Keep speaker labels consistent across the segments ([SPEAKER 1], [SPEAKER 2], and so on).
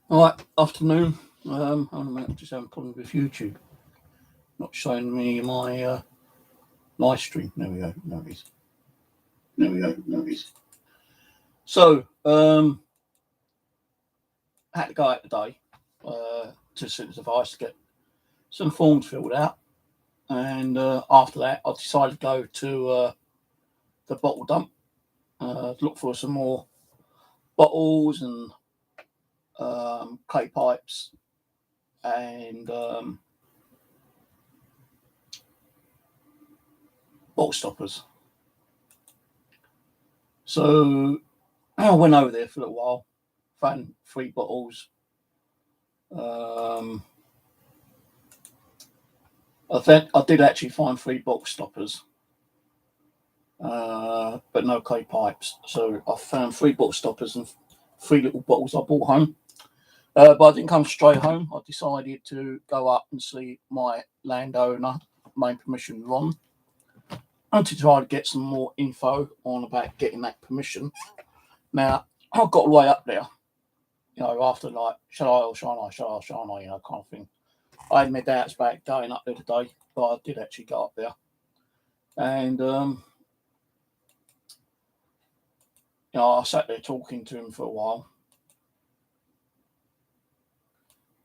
[SPEAKER 1] All right, afternoon. Hold on a minute, I'm just having a problem with YouTube. Not showing me my live stream. There we go. There it is. There we go. There it is. So, I had to go out today to Citizens Device to get some forms filled out. And after that, I decided to go to the bottle dump, look for some more bottles and clay pipes and bottle stoppers. So I went over there for a little while, found 3 bottles. Um, I did actually find 3 bottle stoppers, but no clay pipes. So I found 3 bottle stoppers and 3 little bottles I brought home. But I didn't come straight home. I decided to go up and see my landowner, main permission Ron, and to try to get some more info on about getting that permission. Now, I got all the way up there, after like, shall I or shall I, kind of thing. I had my doubts about going up there today, but I did actually go up there. And, I sat there talking to him for a while.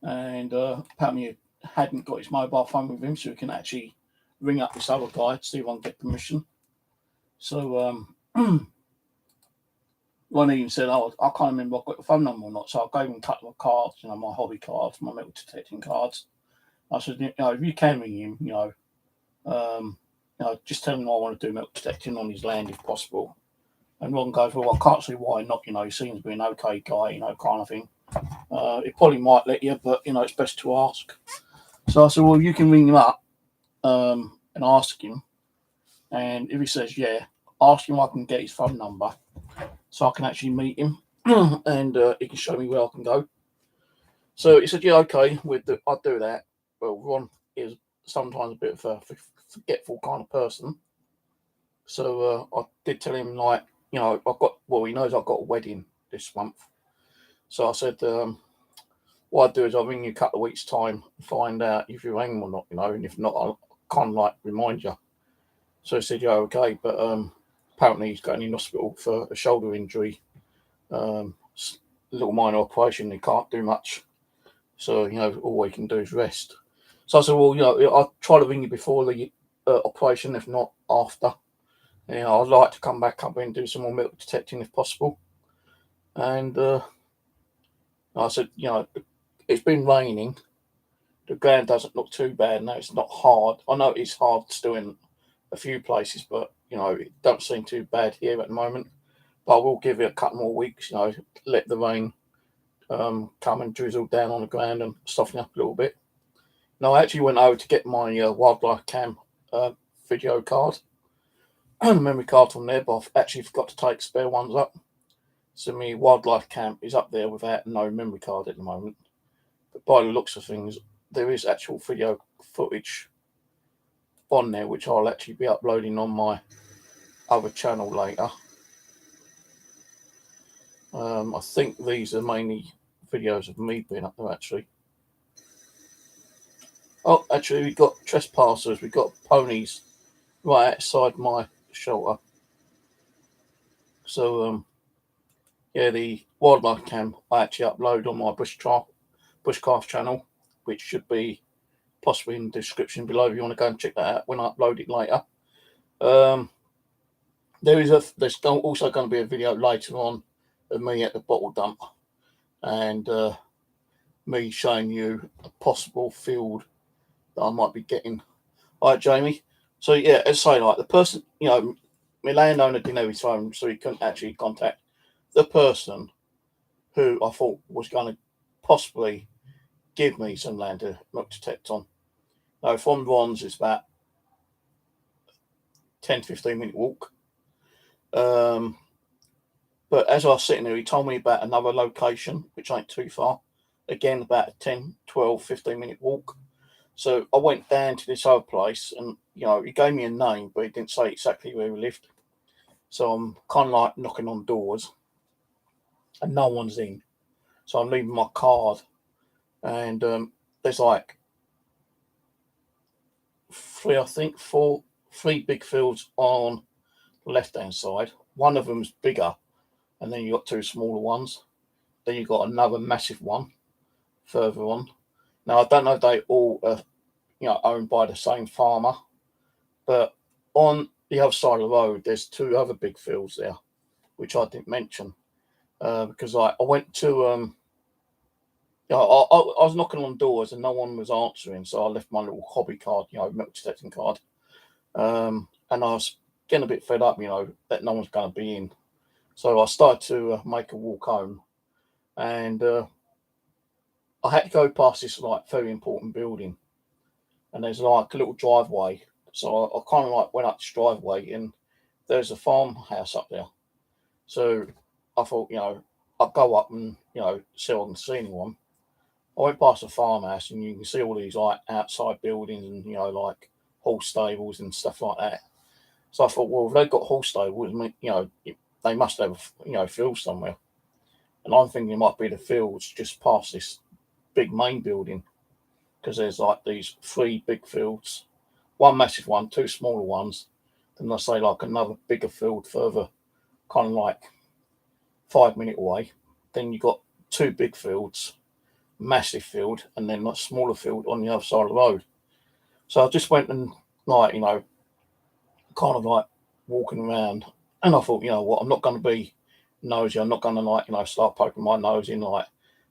[SPEAKER 1] And apparently he hadn't got his mobile phone with him, so he can actually ring up this other guy to see if I can get permission. So one even said, "Oh, I can't remember if I got the phone number or not." So I gave him a couple of cards, my hobby cards, my metal detecting cards. I said, if you can ring him, just tell him I want to do metal detecting on his land if possible. And Ron goes, "Well, I can't see why not. He seems to be an okay guy, kind of thing. He probably might let you, but it's best to ask." So I said, "Well, you can ring him up and ask him, and if he says yeah, ask him if I can get his phone number so I can actually meet him and he can show me where I can go." So he said, "Yeah, okay, I'll do that." Well, Ron is sometimes a bit of a forgetful kind of person, so I did tell him he knows I've got a wedding this month. So I said, what I'd do is I'll ring you a couple of weeks' time, find out if you're hanging or not, and if not, I'll kind of remind you. So he said, "Yeah, okay," but apparently he's going in hospital for a shoulder injury, a little minor operation. He can't do much, so all he can do is rest. So I said, "Well, I'll try to ring you before the operation, if not after. I'd like to come back up and do some more metal detecting if possible." And I said, "It's been raining. The ground doesn't look too bad now. It's not hard. I know it's hard still in a few places, but it don't seem too bad here at the moment. But I will give it a couple more weeks. Let the rain come and drizzle down on the ground and soften up a little bit." Now I actually went over to get my wildlife cam video card and memory card from there, but I've actually forgot to take spare ones up. So my wildlife cam is up there without no memory card at the moment. But by the looks of things, there is actual video footage on there, which I'll actually be uploading on my other channel later. I think these are mainly videos of me being up there, actually. Oh, actually, we've got trespassers. We've got ponies right outside my shelter. So, the wildlife cam I actually upload on my BushCraft channel, which should be possibly in the description below if you want to go and check that out when I upload it later. There's also going to be a video later on of me at the bottle dump and me showing you a possible field that I might be getting. All right, Jamie. So yeah, as I say, the person, my landowner didn't have his phone, so he couldn't actually contact the person who I thought was going to possibly give me some land to look detect on. Now, from Ron's, it's about 10 to 15 minute walk. But as I was sitting there, he told me about another location, which ain't too far. Again, about a 10, 12, 15 minute walk. So I went down to this other place and, he gave me a name, but he didn't say exactly where he lived. So I'm kind of knocking on doors and no one's in. So I'm leaving my card, and there's like three big fields on the left-hand side. One of them's bigger, and then you got two smaller ones. Then you got another massive one further on. Now I don't know if they all are, owned by the same farmer, but on the other side of the road, there's two other big fields there, which I didn't mention because I went to I was knocking on doors and no one was answering, so I left my little hobby card, metal detecting card, and I was getting a bit fed up, that no one's going to be in. So I started to make a walk home, and I had to go past this like very important building, and there's like a little driveway. So I kind of like went up this driveway, and there's a farmhouse up there. So I thought, I'll go up and see if I can see anyone. I went past the farmhouse, and you can see all these like outside buildings and like horse stables and stuff like that. So I thought, well, if they've got horse stables, they must have field somewhere. And I'm thinking it might be the fields just past this big main building, because there's like these three big fields, one massive one, two smaller ones, then I say like another bigger field further, kind of like 5 minutes away. Then you got two big fields, massive field, and then a smaller field on the other side of the road. So I just went and like kind of like walking around, and I thought, what, I'm not going to be nosy. I'm not going to like start poking my nose in like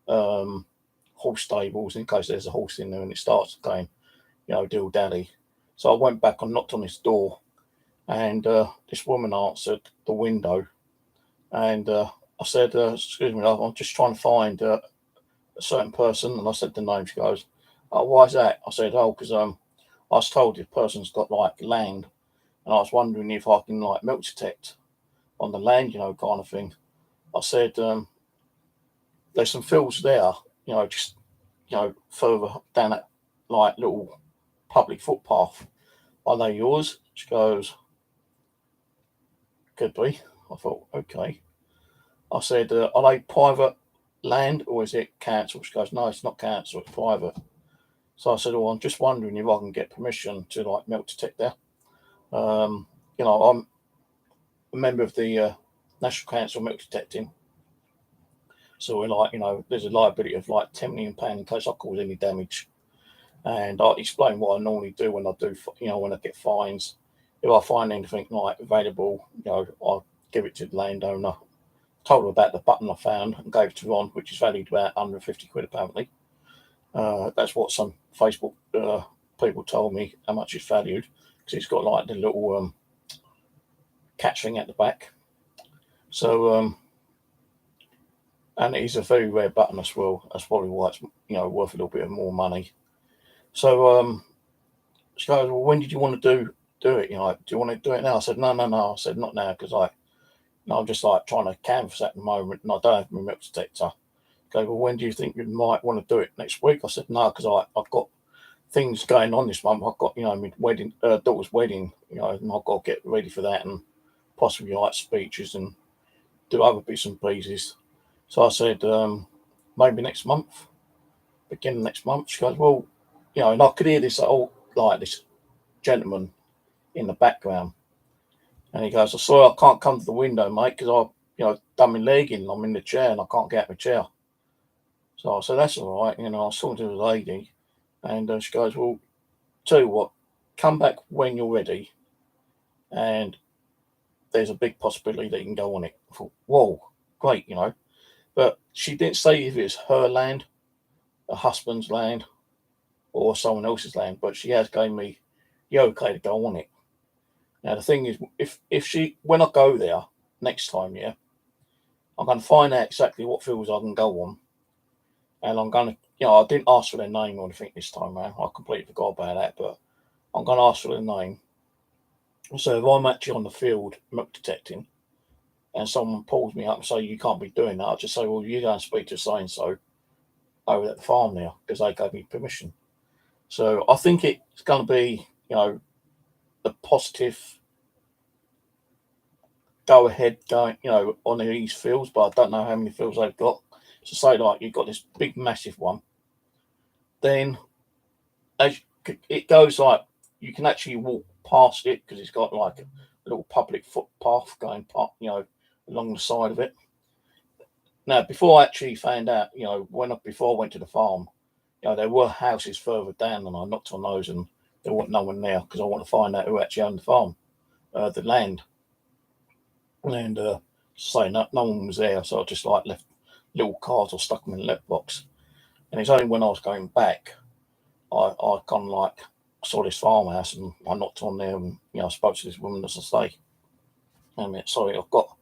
[SPEAKER 1] horse stables in case there's a horse in there and it starts going dill daddy. So I went back and knocked on this door, and this woman answered the window, and I said, excuse me, I'm just trying to find a certain person. And I said the name. She goes, oh, why is that? I said, oh, because I was told this person's got like land, and I was wondering if I can like milk detect on the land, kind of thing. I said, there's some fields there, just further down that like little public footpath. Are they yours? She goes, could be. I thought, okay. I said, are they private land or is it council? She goes, no, it's not council, it's private. So I said, well, I'm just wondering if I can get permission to like milk detect there. I'm a member of the National Council Milk Detecting. So we're like, there's a liability of like £10 million in case I cause any damage. And I explain what I normally do when I do, when I get fines. If I find anything like valuable, I'll give it to the landowner. Told her about the button I found and gave it to Ron, which is valued about £150 apparently. That's what some Facebook people told me how much it's valued, because it's got like the little catch thing at the back. So, and it is a very rare button as well. That's probably why it's worth a little bit of more money. So she goes, well, when did you want to do it? Do you want to do it now? I said, no. I said, not now, because I'm just like trying to canvass at the moment, and I don't have my milk detector. Go, well, when do you think you might want to do it? Next week? I said, no, because I've got things going on this month. I've got, my wedding, daughter's wedding, and I've got to get ready for that, and possibly like speeches and do other bits and pieces. So I said, maybe next month, beginning next month. She goes, well, and I could hear this this gentleman in the background, and he goes, I'm sorry, I can't come to the window, mate, because done my leg in. I'm in the chair and I can't get out of my chair. So I said, that's all right. I was talking to the lady, and she goes, well, tell you what, come back when you're ready, and there's a big possibility that you can go on it. I thought, whoa, great, But she didn't say if it's her land, her husband's land, or someone else's land, but she has gave me the okay to go on it. Now, the thing is, when I go there next time, I'm going to find out exactly what fields I can go on. And I'm going to, I didn't ask for their name or anything this time around. I completely forgot about that, but I'm going to ask for their name. So if I'm actually on the field milk detecting and someone pulls me up and say, you can't be doing that, I'll just say, well, you go and speak to so-and-so over at the farm there, because they gave me permission. So I think it's going to be, the positive go ahead going, on these fields, but I don't know how many fields they've got. So say like you've got this big massive one, then as it goes like you can actually walk past it because it's got like a little public footpath going along the side of it. Now, before I actually found out, before I went to the farm, there were houses further down, and I knocked on those, and there wasn't no one there because I want to find out who actually owned the farm, the land. And no one was there, so I just like left little cards or stuck them in the letterbox. And it's only when I was going back, I kind of like saw this farmhouse, and I knocked on there, and I spoke to this woman as I say. Sorry, I've got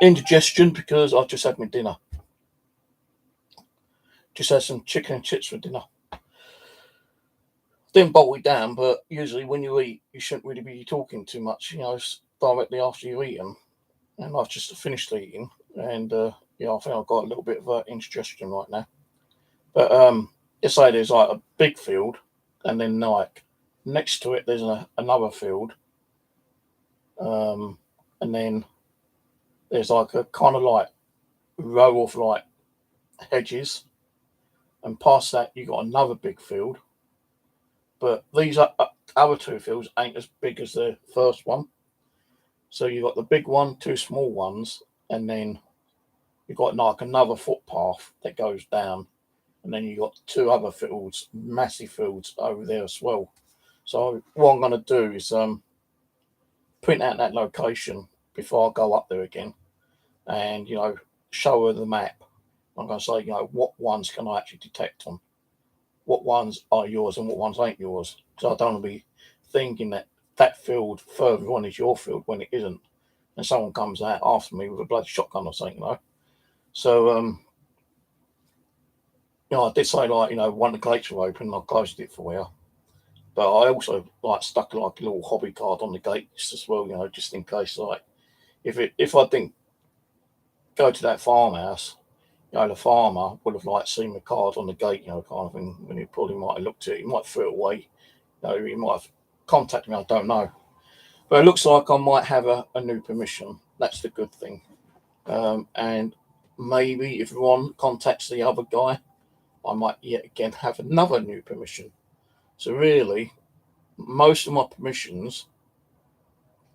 [SPEAKER 1] indigestion because I've just had my dinner. Just had some chicken and chips for dinner. Didn't bolt it down, but usually when you eat, you shouldn't really be talking too much, directly after you eat them. And I've just finished eating, and I think I've got a little bit of indigestion right now. But let's say there's like a big field, and then like next to it there's another field, and then there's like a kind of like row of like hedges, and past that you got another big field. But these other two fields ain't as big as the first one. So you got the big one, two small ones, and then you got like another footpath that goes down, and then you got two other fields, massive fields over there as well. So what I'm going to do is print out that location before I go up there again, and show her the map. I'm going to say what ones can I actually detect on, what ones are yours and what ones ain't yours. So I don't want to be thinking that field further on is your field when it isn't, and someone comes out after me with a bloody shotgun or something, So I did say like one of the gates were open, and I closed it for you. But I also like stuck like a little hobby card on the gates as well, just in case like if I didn't go to that farmhouse, the farmer would have like seen the card on the gate, kind of thing. When he probably might have looked at it, he might throw it away. He might have contacted me. I don't know. But it looks like I might have a new permission. That's the good thing. And maybe if Ron contacts the other guy, I might yet again have another new permission. So really, most of my permissions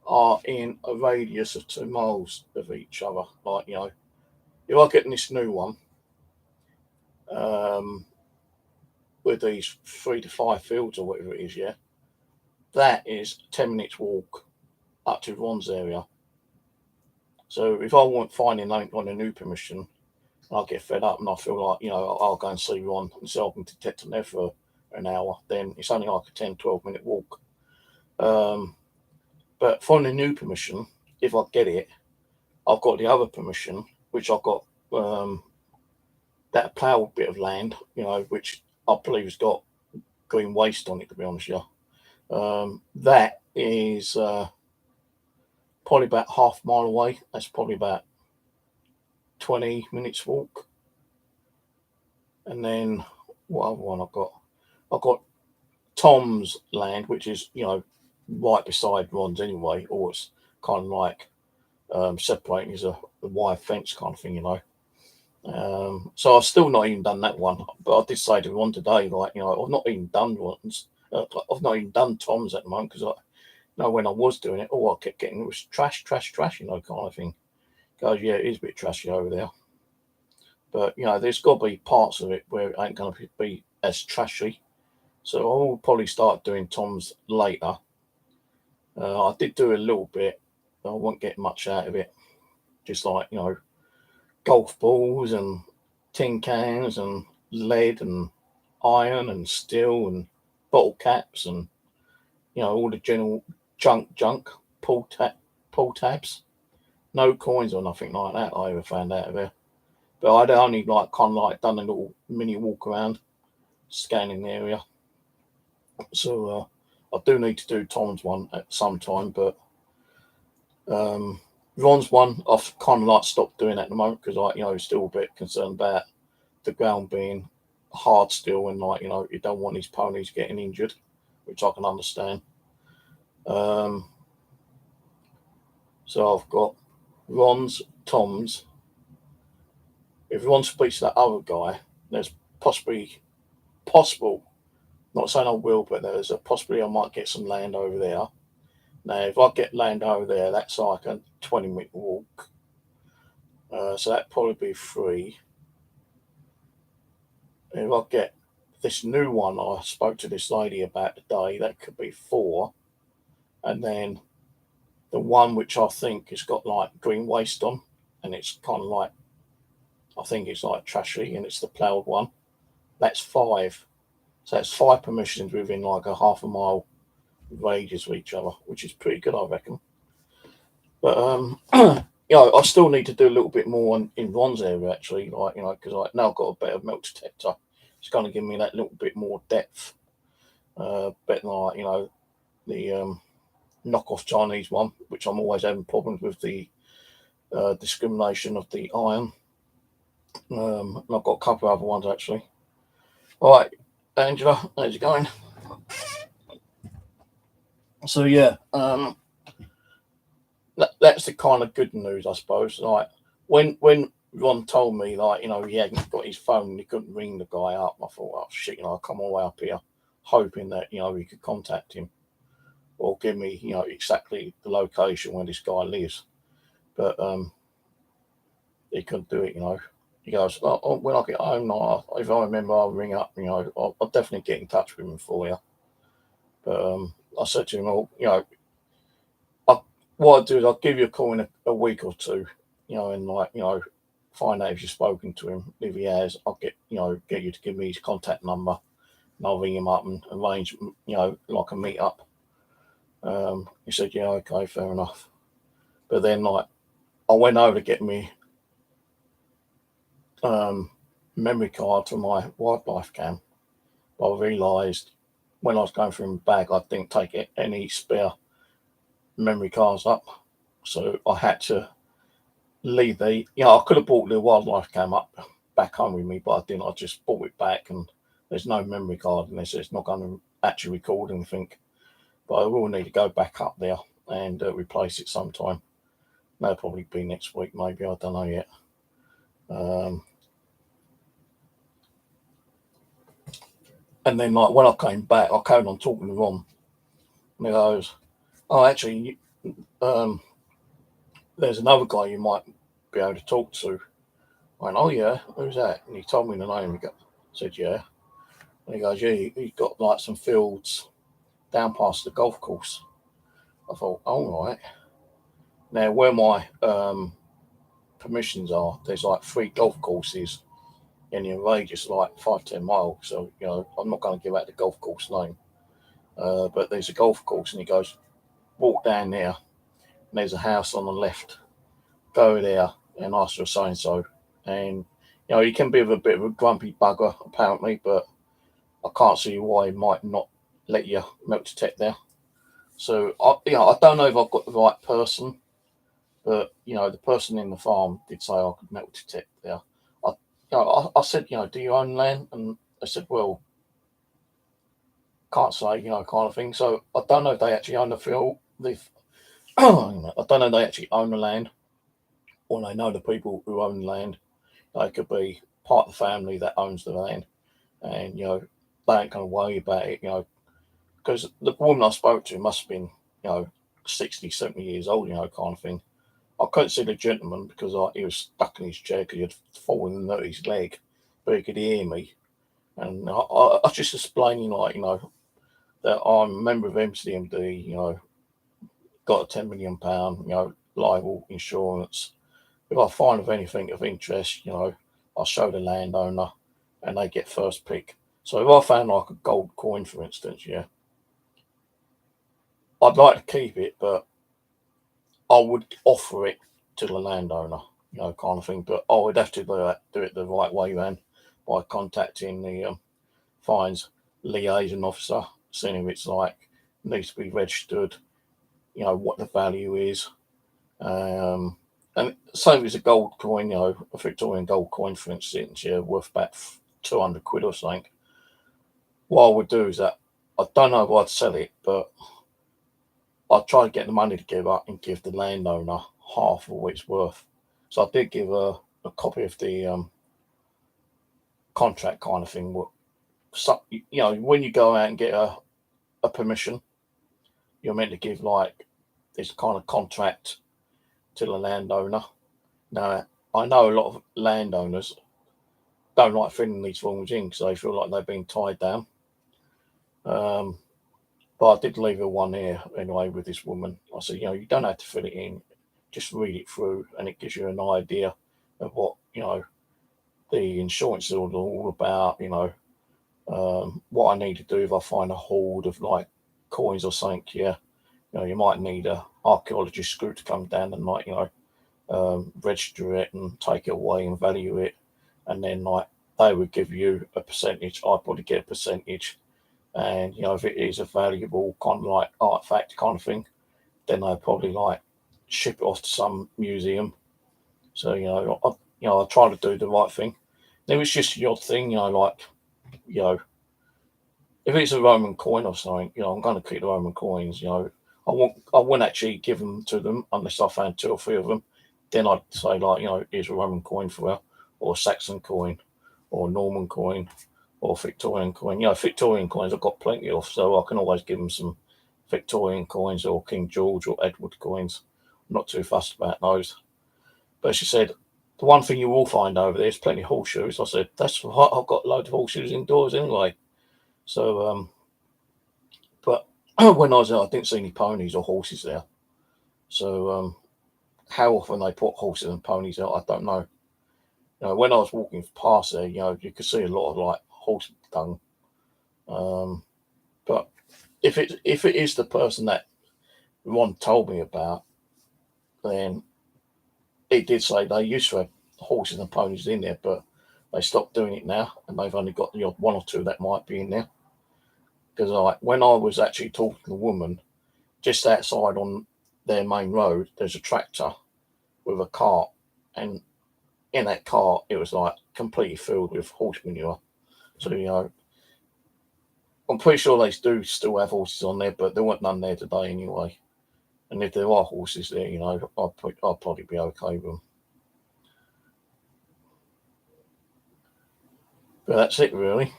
[SPEAKER 1] are in a radius of 2 miles of each other. Like, if I get this new one, with these 3 to 5 fields or whatever it is, that is 10 minutes walk up to Ron's area. So if I want finding on a new permission, I'll get fed up and I feel like, I'll go and see Ron and see if I can detect on there for an hour, then it's only like a 10, 12-minute walk. But finding a new permission, if I get it, I've got the other permission, which I've got that ploughed bit of land, which I believe has got green waste on it, to be honest with you. That is probably about half a mile away. That's probably about 20 minutes walk. And then what other one I've got? I've got Tom's land, which is, right beside Ron's anyway, or it's kind of like separating as a wire fence kind of thing, So I've still not even done that one, but I did say to Ron today, like, I've not even done ones. I've not even done Tom's at the moment because when I was doing it, all I kept getting was trash, kind of thing. Goes, yeah, it is a bit trashy over there. But, there's got to be parts of it where it ain't going to be as trashy. So I will probably start doing Tom's later. I did do a little bit, but I won't get much out of it. Just like, golf balls and tin cans and lead and iron and steel and bottle caps and, all the general junk, pull tabs. No coins or nothing like that I ever found out of there. But I'd only done a little mini walk around, scanning the area. So I do need to do Tom's one at some time, but Ron's one I've kind of like stopped doing at the moment because still a bit concerned about the ground being hard still, and you don't want these ponies getting injured, which I can understand. So I've got Ron's, Tom's, if he wants to speak to that other guy, there's possible, not saying I will, but there's a possibility I might get some land over there. Now, if I get land over there, that's like a 20-minute walk. So that'd probably be 3. If I get this new one I spoke to this lady about today, that could be 4. And then the one which I think has got like green waste on, and it's kind of like, I think it's like trashy, and it's the ploughed one. That's 5. So that's 5 permissions within like a half a mile radius of each other, which is pretty good, I reckon. But I still need to do a little bit more in Ron's area actually, like because I've now got a better milk detector. It's going to give me that little bit more depth, better than like the knockoff Chinese one, which I'm always having problems with the discrimination of the iron. And I've got a couple of other ones actually. All right, Angela, how's it going? So yeah, that's the kind of good news, I suppose. Like when Ron told me, like he hadn't got his phone and he couldn't ring the guy up, I thought, oh shit, I come all the way up here, hoping that he could contact him or give me exactly the location where this guy lives, but he couldn't do it. He goes, oh, when I get home, if I remember, I'll ring up. I'll definitely get in touch with him for you. But I said to him, what I'll do is I'll give you a call in a week or 2, and find out if you've spoken to him. If he has, I'll get you to give me his contact number, and I'll ring him up and arrange, like a meet up. He said, yeah, okay, fair enough. But then, I went over to get me memory card for my wildlife cam. But I realised when I was going through my bag, I didn't take any spare memory cards up, so I had to leave I could have brought the wildlife cam up back home with me, but I didn't. I just brought it back, and there's no memory card in this. It's not going to actually record anything. But I will need to go back up there and replace it sometime. That'll probably be next week, maybe. I don't know yet. And then, when I came back, I carried on talking to Ron, and he goes, "Oh, actually, there's another guy you might be able to talk to." I went, "Oh yeah, who's that?" And he told me the name. I said, "Yeah." And he goes, "Yeah, he's got like some fields down past the golf course." I thought, all right. Now, where my permissions are, there's like 3 golf courses in the radius of like 5-10 miles. So, I'm not going to give out the golf course name. But there's a golf course, and he goes, walk down there, and there's a house on the left. Go there and ask for so and so. And, he can be a bit of a grumpy bugger, apparently, but I can't see why he might not let you milk detect there. So, I don't know if I've got the right person, but, the person in the farm did say I could milk detect there. I said, do you own land? And they said, well, can't say, kind of thing. So I don't know if they actually own the field. I don't know if they actually own the land, or they know the people who own the land. They could be part of the family that owns the land, and they ain't going to worry about it, because the woman I spoke to must have been, 60, 70 years old, kind of thing. I couldn't see the gentleman because he was stuck in his chair because he had fallen and hurt his leg, but he could hear me. And I was just explaining, that I'm a member of MCMD, got a £10 million, liable insurance. If I find of anything of interest, I'll show the landowner and they get first pick. So if I found like a gold coin, for instance, I'd like to keep it, but I would offer it to the landowner, kind of thing. But I would have to do it the right way, man, by contacting the fines liaison officer, seeing if it's needs to be registered, what the value is. And same as a gold coin, a Victorian gold coin, for instance, worth about 200 quid or something. What I would do is that I don't know if I'd sell it, but I'd try to get the money together and give the landowner half of what it's worth. So I did give her a copy of the contract kind of thing. So, you know, when you go out and get a permission, you're meant to give like this kind of contract to the landowner. Now, I know a lot of landowners don't like filling these forms in because they feel like they're being tied down. But I did leave one here anyway with this woman. I said, you know, you don't have to fill it in, just read it through, and it gives you an idea of what, you know, the insurance is all about, you know, what I need to do if I find a hoard of like coins or something. Yeah, you know, you might need a archaeologist crew to come down and like, you know, register it and take it away and value it, and then like they would give you a percentage. I'd probably get a percentage, and you know, if it is a valuable kind of like artifact kind of thing, then they'd probably like ship it off to some museum. So I try to do the right thing. It was just the odd thing, you know, like, you know, if it's a Roman coin or something, you know, I'm going to keep the Roman coins. You know, I wouldn't actually give them to them unless I found 2 or 3 of them. Then I'd say like, you know, here's a Roman coin for her, or a Saxon coin, or a Norman coin, or Victorian coin. You know, Victorian coins I've got plenty of, so I can always give them some Victorian coins or King George or Edward coins. I'm not too fussed about those. But she said, the one thing you will find over there is plenty of horseshoes. I said, that's right, I've got loads of horseshoes indoors anyway. So, but when I was there, I didn't see any ponies or horses there. So, how often they put horses and ponies out, I don't know. You know, when I was walking past there, you know, you could see a lot of like horse dung. But if it is the person that Ron told me about, then it did say they used to have horses and ponies in there, but they stopped doing it now, and they've only got the odd 1 or 2 that might be in there. Because like when I was actually talking to the woman, just outside on their main road, there's a tractor with a cart, and in that cart it was like completely filled with horse manure. So you know, I'm pretty sure they do still have horses on there, but there weren't none there today anyway. And if there are horses there, you know, I'll probably be okay with them. But that's it really.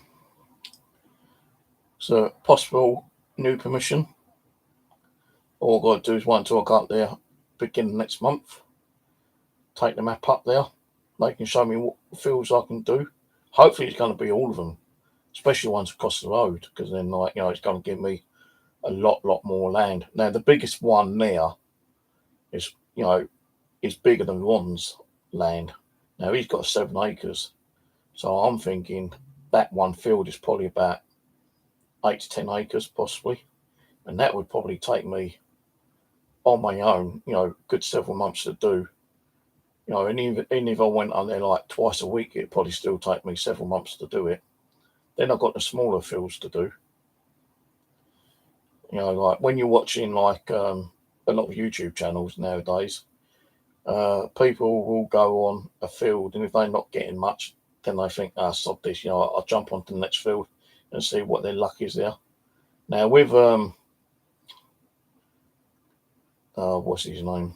[SPEAKER 1] So possible new permission. All I've got to do is wait until I go up there beginning next month. Take the map up there. They can show me what fields I can do. Hopefully it's going to be all of them, especially ones across the road, because then like, you know, it's going to give me a lot more land. Now the biggest one there is, you know, is bigger than Ron's land. Now he's got 7 acres. So I'm thinking that one field is probably about 8 to 10 acres possibly. And that would probably take me on my own, you know, good several months to do. You know, and even if I went on there like twice a week, it'd probably still take me several months to do it. Then I've got the smaller fields to do. You know, like when you're watching like a lot of YouTube channels nowadays, people will go on a field, and if they're not getting much, then they think, sod this, you know, I'll jump onto the next field and see what their luck is there. Now with what's his name?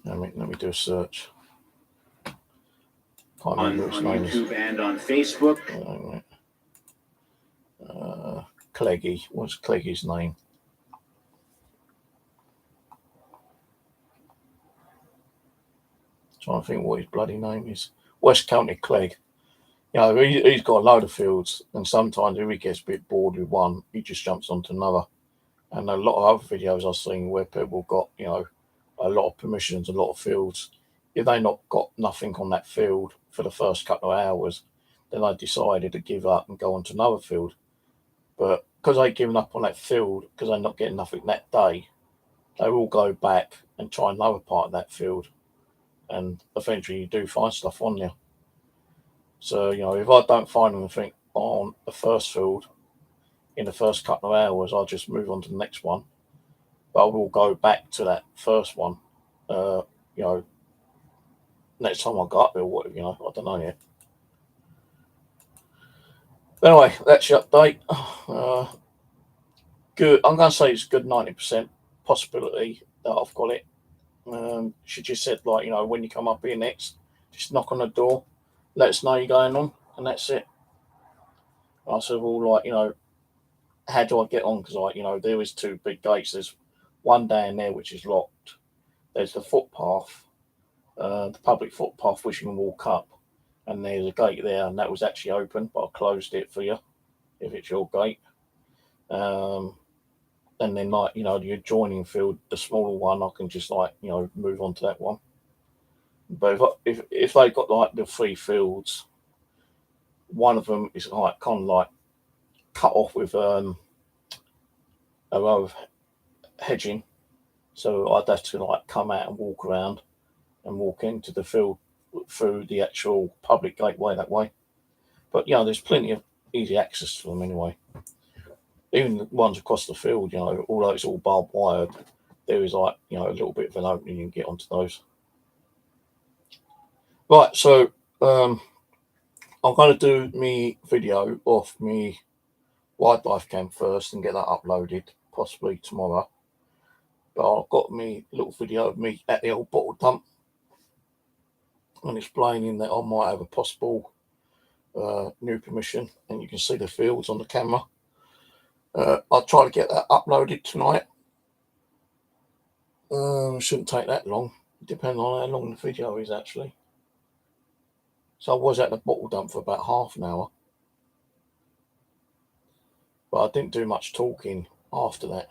[SPEAKER 1] Let me do a search. Can't remember his name. On YouTube and on Facebook. Cleggy. What's Cleggy's name? Trying to think what his bloody name is. West County Clegg. You know, he's got a load of fields, and sometimes if he gets a bit bored with one, he just jumps onto another. And a lot of other videos I've seen where people got, you know, a lot of permissions, a lot of fields. If they not got nothing on that field for the first couple of hours, then they decided to give up and go on to another field. But because they've given up on that field, because they're not getting nothing that day, they will go back and try another part of that field. And eventually you do find stuff on there. So, you know, if I don't find anything on the first field in the first couple of hours, I'll just move on to the next one. But I will go back to that first one, you know, next time I go up there, or whatever, you know, I don't know yet. But anyway, that's your update. Good. I'm going to say it's good 90% possibility that I've got it. She just said, like, you know, when you come up here next, just knock on the door, let us know you're going on, and that's it. I said, well, like, you know, how do I get on? Because, like, you know, there is two big gates. There's one down there which is locked. There's the footpath, the public footpath which you can walk up, and there's a gate there, and that was actually open, but I closed it for you if it's your gate. And then, like, you know, the adjoining field, the smaller one, I can just, like, you know, move on to that one. But if they got like the three fields, one of them is like kind of like cut off with a row of hedging, so I'd have to like come out and walk around and walk into the field through the actual public gateway that way. But you know, there's plenty of easy access to them anyway. Even the ones across the field, you know, although it's all barbed wired, there is like, you know, a little bit of an opening you can get onto those. Right, so I'm going to do me video off me wildlife cam first and get that uploaded possibly tomorrow. But I've got me little video of me at the old bottle dump and explaining that I might have a possible new permission, and you can see the fields on the camera. I'll try to get that uploaded tonight. Shouldn't take that long, depending on how long the video is actually. So I was at the bottle dump for about half an hour, but I didn't do much talking after that.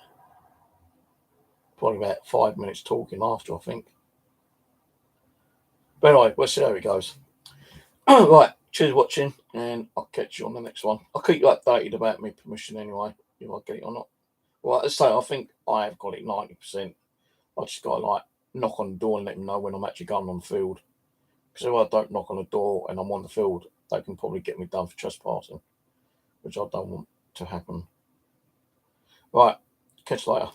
[SPEAKER 1] Probably about 5 minutes talking after, I think. But anyway, we'll see how it goes. Right, cheers for watching, and I'll catch you on the next one. I'll keep you updated about my permission anyway, if I get it or not. Well, as I say, I think I have got it 90%. I just got to like knock on the door and let them know when I'm actually going on the field. Because if I don't knock on the door and I'm on the field, they can probably get me done for trespassing, which I don't want to happen. Right, catch you later.